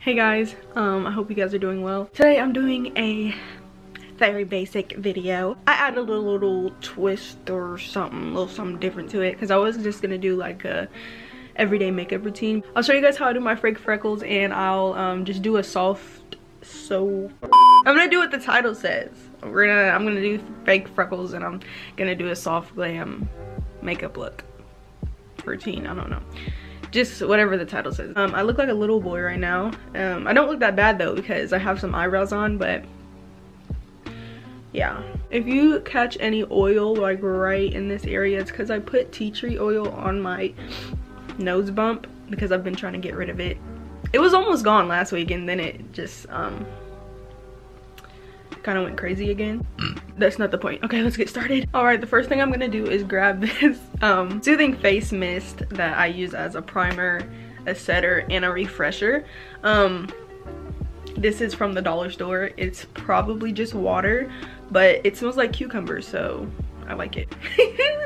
Hey guys, I hope you guys are doing well. Today I'm doing a very basic video. I added a little twist or something, a little something different to it because I was just gonna do like a everyday makeup routine. I'll show you guys how I do my fake freckles, and I'll just do a soft I'm gonna do what the title says. I'm gonna do fake freckles, and I'm gonna do a soft glam makeup look routine. I don't know, just whatever the title says. I look like a little boy right now. I don't look that bad though because I have some eyebrows on, but yeah. If you catch any oil like right in this area, it's because I put tea tree oil on my nose bump because I've been trying to get rid of it. It was almost gone last week, and then it just kind of went crazy again. That's not the point. Okay, let's get started. All right, the first thing I'm gonna do is grab this soothing face mist that I use as a primer, a setter, and a refresher. This is from the dollar store. It's probably just water, but it smells like cucumber, so I like it.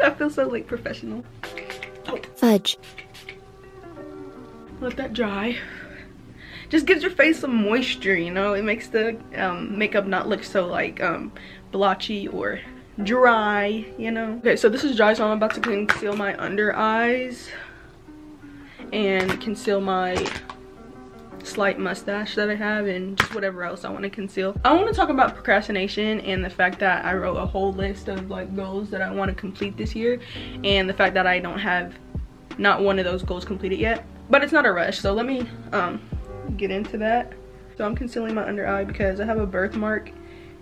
I feel so like professional. Oh. Fudge. Let that dry. Just gives your face some moisture, you know. It makes the makeup not look so like blotchy or dry, you know. Okay, so this is dry, so I'm about to conceal my under eyes and conceal my slight mustache that I have, and just whatever else I want to conceal. I want to talk about procrastination and the fact that I wrote a whole list of like goals that I want to complete this year, and the fact that I don't have not one of those goals completed yet. But it's not a rush, so let me get into that. So I'm concealing my under eye because I have a birthmark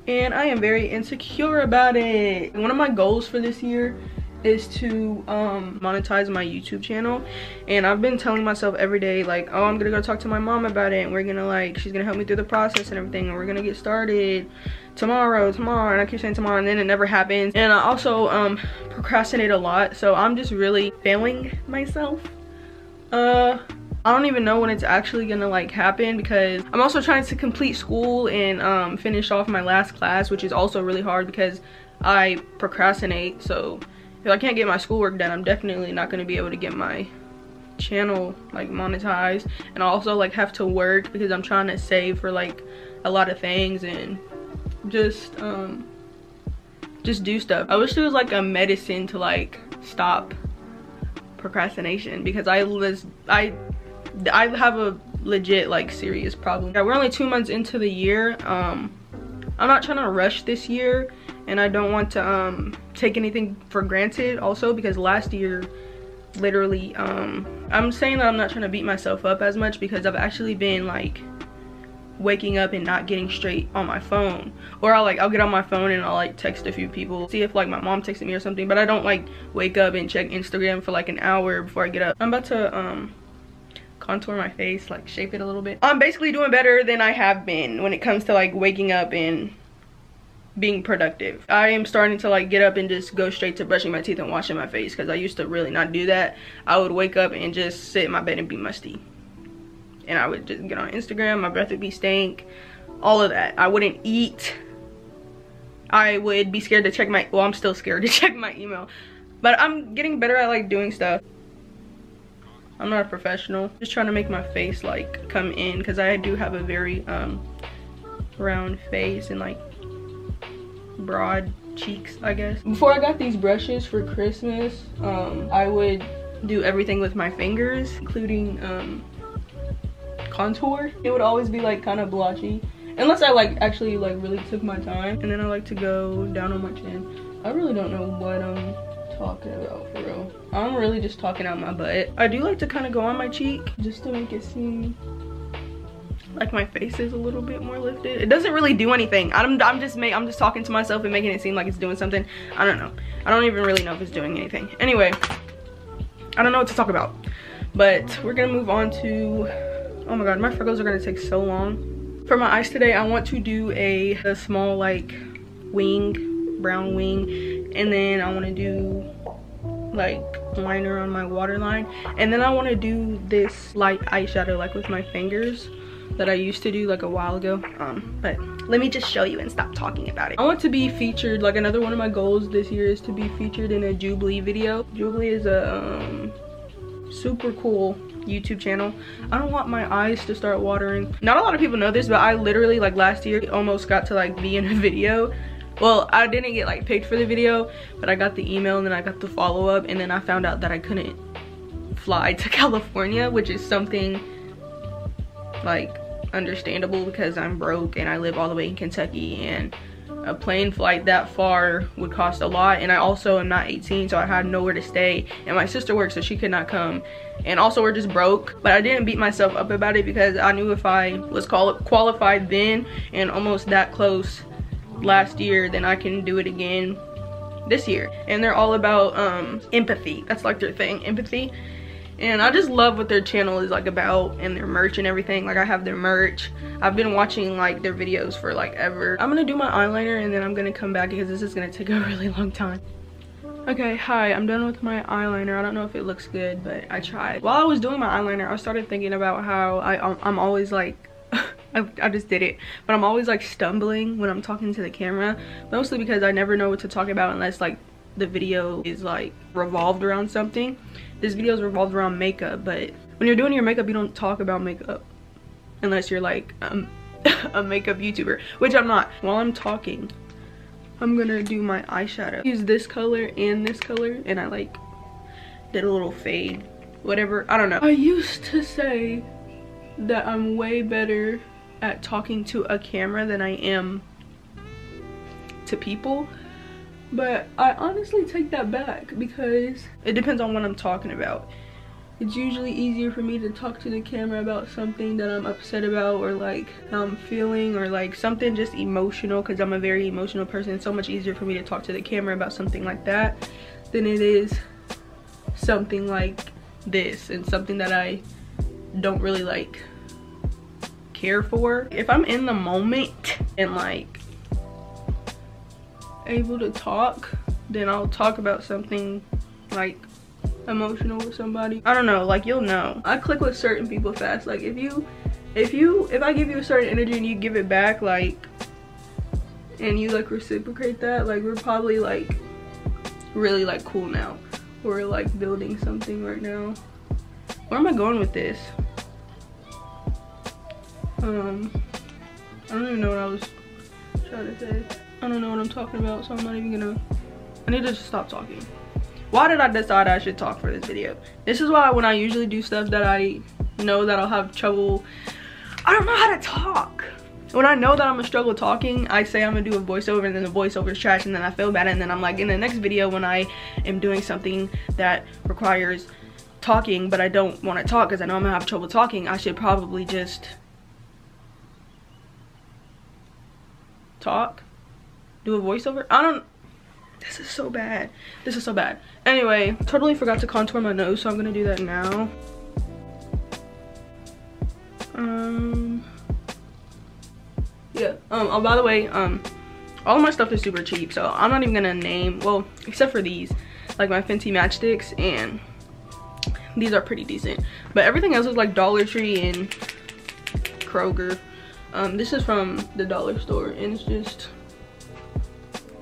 and I am very insecure about it. One of my goals for this year is to monetize my YouTube channel, and I've been telling myself every day like, oh, I'm gonna go talk to my mom about it, and we're gonna like, she's gonna help me through the process and everything, and we're gonna get started tomorrow, and I keep saying tomorrow, and then it never happens. And I also procrastinate a lot, so I'm just really failing myself. I don't even know when it's actually gonna like happen, because I'm also trying to complete school and finish off my last class, which is also really hard because I procrastinate. So if I can't get my schoolwork done, I'm definitely not gonna be able to get my channel like monetized. And I also like have to work because I'm trying to save for like a lot of things and just do stuff. I wish there was like a medicine to like stop procrastination, because I have a legit like serious problem. Yeah, we're only 2 months into the year. I'm not trying to rush this year, and I don't want to take anything for granted also, because last year literally I'm saying that I'm not trying to beat myself up as much, because I've actually been like waking up and not getting straight on my phone, or I'll get on my phone and I'll like text a few people, see if like my mom texted me or something, but I don't like wake up and check Instagram for like an hour before I get up. I'm about to contour my face, like shape it a little bit. I'm basically doing better than I have been when it comes to like waking up and being productive. I am starting to like get up and just go straight to brushing my teeth and washing my face, because I used to really not do that. I would wake up and just sit in my bed and be musty, and I would just get on Instagram, my breath would be stank, all of that. I wouldn't eat. I would be scared to check my, well, I'm still scared to check my email, but I'm getting better at like doing stuff. I'm not a professional, just trying to make my face like come in, because I do have a very round face and like broad cheeks, I guess. Before I got these brushes for Christmas, I would do everything with my fingers, including contour. It would always be like kind of blotchy unless I like actually like really took my time. And then I like to go down on my chin. I really don't know what I'm talking about for real. I'm really just talking out my butt. I do like to kind of go on my cheek just to make it seem like my face is a little bit more lifted. It doesn't really do anything. I'm just talking to myself and making it seem like it's doing something. I don't know. I don't even really know if it's doing anything. Anyway, I don't know what to talk about, but we're gonna move on to, oh my god, my freckles are gonna take so long. For my eyes today, I want to do a small like wing, brown wing, and then I want to do like liner on my waterline, and then I want to do this light eyeshadow like with my fingers that I used to do like a while ago. But let me just show you and stop talking about it. I want to be featured, like another one of my goals this year is to be featured in a Jubilee video. Jubilee is a super cool YouTube channel. I don't want my eyes to start watering. Not a lot of people know this, but I literally like last year almost got to like be in a video. Well, I didn't get like picked for the video, but I got the email and then I got the follow-up, and then I found out that I couldn't fly to California, which is something like understandable because I'm broke and I live all the way in Kentucky, and a plane flight that far would cost a lot, and I also am not 18, so I had nowhere to stay, and my sister works so she could not come, and also we're just broke. But I didn't beat myself up about it because I knew if I was qualified then and almost that close last year, then I can do it again this year. And they're all about empathy. That's like their thing, empathy. And I just love what their channel is like about, and their merch and everything. Like I have their merch. I've been watching like their videos for like ever. I'm gonna do my eyeliner and then I'm gonna come back because this is gonna take a really long time. Okay, hi, I'm done with my eyeliner. I don't know if it looks good, but I tried. While I was doing my eyeliner, I started thinking about how I'm always like I just did it, but I'm always like stumbling when I'm talking to the camera, mostly because I never know what to talk about unless like the video is like revolved around something. This video is revolved around makeup, but when you're doing your makeup, you don't talk about makeup unless you're like a makeup YouTuber, which I'm not. While I'm talking, I'm gonna do my eyeshadow. Use this color and this color, and I like did a little fade, whatever, I don't know. I used to say that I'm way better at talking to a camera than I am to people, but I honestly take that back because it depends on what I'm talking about. It's usually easier for me to talk to the camera about something that I'm upset about, or like how I'm feeling, or like something just emotional, because I'm a very emotional person. It's so much easier for me to talk to the camera about something like that than it is something like this, and something that I don't really like care for. If I'm in the moment and like able to talk, then I'll talk about something like emotional with somebody. I don't know, like you'll know. I click with certain people fast. Like if I give you a certain energy and you give it back, like, and you like reciprocate that, like we're probably like really like cool now. We're like building something right now. Where am I going with this? I don't even know what I was trying to say. I don't know what I'm talking about, so I'm not even gonna, I need to just stop talking. Why did I decide I should talk for this video? This is why when I usually do stuff that I know that I'll have trouble, I don't know how to talk. When I know that I'm gonna struggle talking, I say I'm gonna do a voiceover, and then the voiceover is trash, and then I feel bad, and then I'm like, in the next video when I am doing something that requires talking, but I don't want to talk because I know I'm gonna have trouble talking, I should probably just talk, do a voiceover. I don't, this is so bad. This is so bad. Anyway, totally forgot to contour my nose, so I'm gonna do that now. Yeah, oh, by the way, all of my stuff is super cheap, so I'm not even gonna name, well, except for these, like my Fenty matchsticks, and these are pretty decent, but everything else is like Dollar Tree and Kroger. This is from the dollar store, and it's just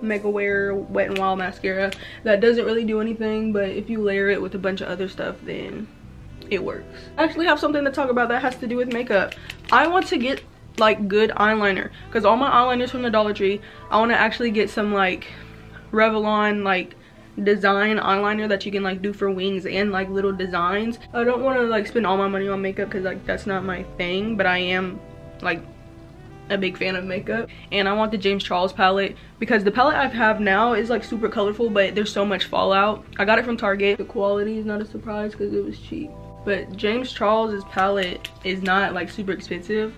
Mega Wear Wet n Wild mascara that doesn't really do anything, but if you layer it with a bunch of other stuff, then it works. I actually have something to talk about that has to do with makeup. I want to get like good eyeliner, because all my eyeliners from the Dollar Tree, I want to actually get some like Revlon like design eyeliner that you can like do for wings and like little designs. I don't want to like spend all my money on makeup because like that's not my thing, but I am like a big fan of makeup, and I want the James Charles palette because the palette I have now is like super colorful, but there's so much fallout. I got it from Target. The quality is not a surprise because it was cheap, but James Charles's palette is not like super expensive,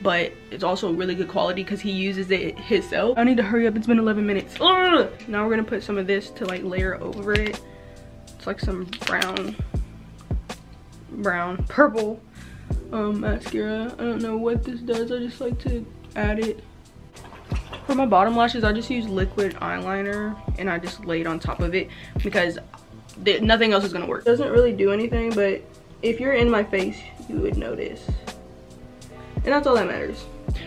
but it's also really good quality because he uses it himself. I need to hurry up, it's been 11 minutes. Ugh! Now we're gonna put some of this to like layer over it. It's like some purple mascara. I don't know what this does, I just like to add it. For my bottom lashes, I just use liquid eyeliner and I just lay it on top of it because nothing else is gonna work. It doesn't really do anything, but if you're in my face, you would notice. And that's all that matters.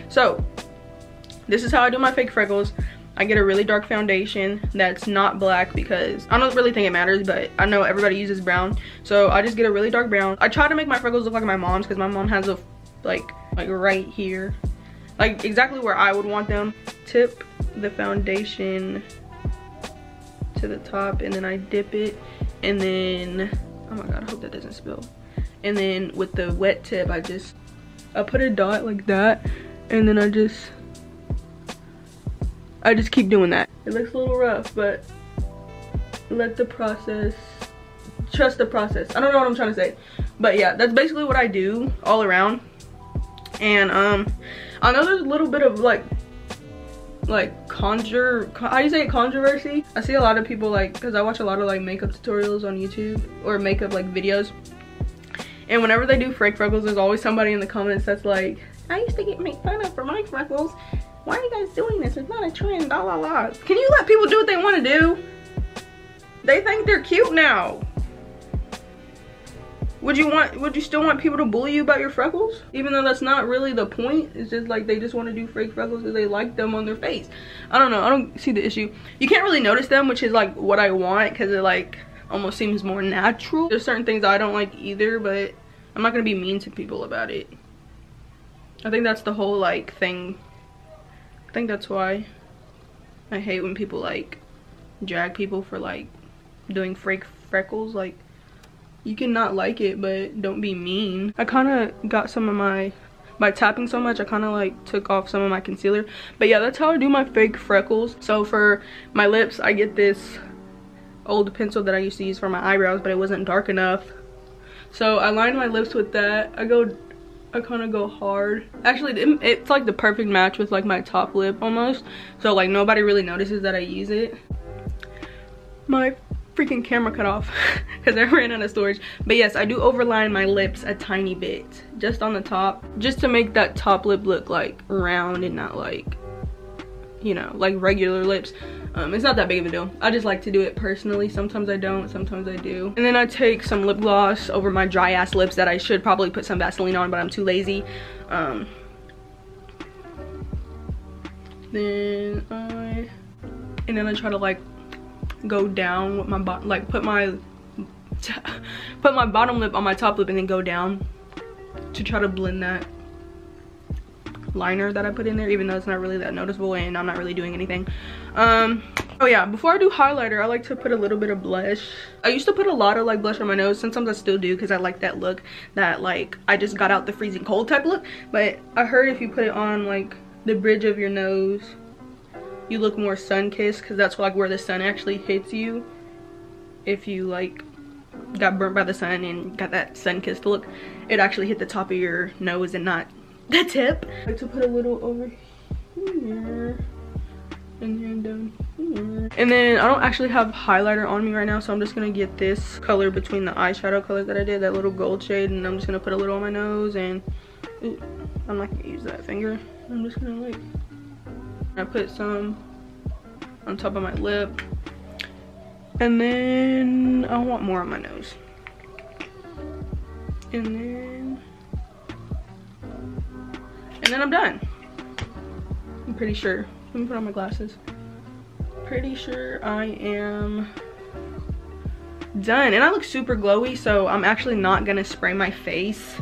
So, this is how I do my fake freckles. I get a really dark foundation that's not black because I don't really think it matters, but I know everybody uses brown. So I just get a really dark brown. I try to make my freckles look like my mom's because my mom has a like right here, like exactly where I would want them. Tip the foundation to the top and then I dip it, and then, oh my god, I hope that doesn't spill. And then with the wet tip, I put a dot like that, and then I just keep doing that. It looks a little rough, but trust the process. I don't know what I'm trying to say, but yeah, that's basically what I do all around. And I know there's a little bit of like controversy. I see a lot of people, like, because I watch a lot of like makeup tutorials on YouTube or makeup like videos, and whenever they do fake freckles, there's always somebody in the comments that's like, I used to get made fun of for my freckles. Why are you guys doing this? It's not a trend, la la la. Can you let people do what they want to do? They think they're cute now. Would you still want people to bully you about your freckles? Even though that's not really the point. It's just like they just want to do fake freckles because they like them on their face. I don't know. I don't see the issue. You can't really notice them, which is like what I want, because it like almost seems more natural. There's certain things I don't like either, but I'm not going to be mean to people about it. I think that's the whole like thing. I think that's why I hate when people like drag people for like doing fake freckles. Like, you can not like it, but don't be mean. I kind of got some of my, by tapping so much, I kind of like took off some of my concealer. But yeah, that's how I do my fake freckles. So for my lips, I get this old pencil that I used to use for my eyebrows, but it wasn't dark enough. So I lined my lips with that. I kind of go hard. Actually, it's like the perfect match with like my top lip almost. So like nobody really notices that I use it. My freaking camera cut off because I ran out of storage. But yes, I do overline my lips a tiny bit, just on the top, just to make that top lip look like round and not like, you know, like regular lips. It's not that big of a deal. I just like to do it personally. Sometimes I don't, sometimes I do. And then I take some lip gloss over my dry ass lips that I should probably put some Vaseline on, but I'm too lazy. Then I try to like go down with my bottom, like put my bottom lip on my top lip and then go down to try to blend that liner that I put in there, even though it's not really that noticeable and I'm not really doing anything. Oh yeah, before I do highlighter, I like to put a little bit of blush. I used to put a lot of like blush on my nose. Sometimes I still do because I like that look, that like I just got out the freezing cold type look. But I heard if you put it on like the bridge of your nose, you look more sun-kissed, because that's like where the sun actually hits you. If you like got burnt by the sun and got that sun-kissed look, it actually hit the top of your nose and not the tip. I like to put a little over here and then down here. And then I don't actually have highlighter on me right now, so I'm just gonna get this color between the eyeshadow color that I did, that little gold shade, and I'm just gonna put a little on my nose. And ooh, I'm not gonna use that finger. I'm just gonna like, I put some on top of my lip, and then I want more on my nose, and then I'm done. I'm pretty sure. Let me put on my glasses. Pretty sure I am done, and I look super glowy. So I'm actually not gonna spray my face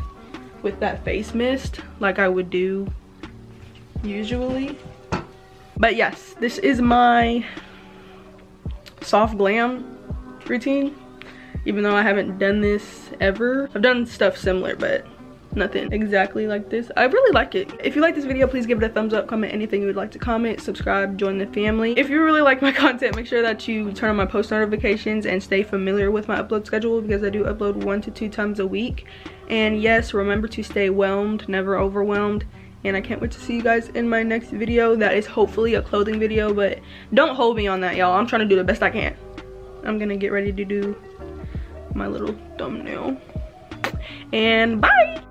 with that face mist like I would do usually. But yes, this is my soft glam routine, even though I haven't done this ever. I've done stuff similar, but nothing exactly like this. I really like it. If you like this video, please give it a thumbs up, comment anything you would like to comment, subscribe, join the family. If you really like my content, make sure that you turn on my post notifications and stay familiar with my upload schedule, because I do upload 1 to 2 times a week. And yes, remember to stay whelmed, never overwhelmed. And I can't wait to see you guys in my next video. That is hopefully a clothing video, but don't hold me on that, y'all. I'm trying to do the best I can. I'm gonna get ready to do my little thumbnail. And bye!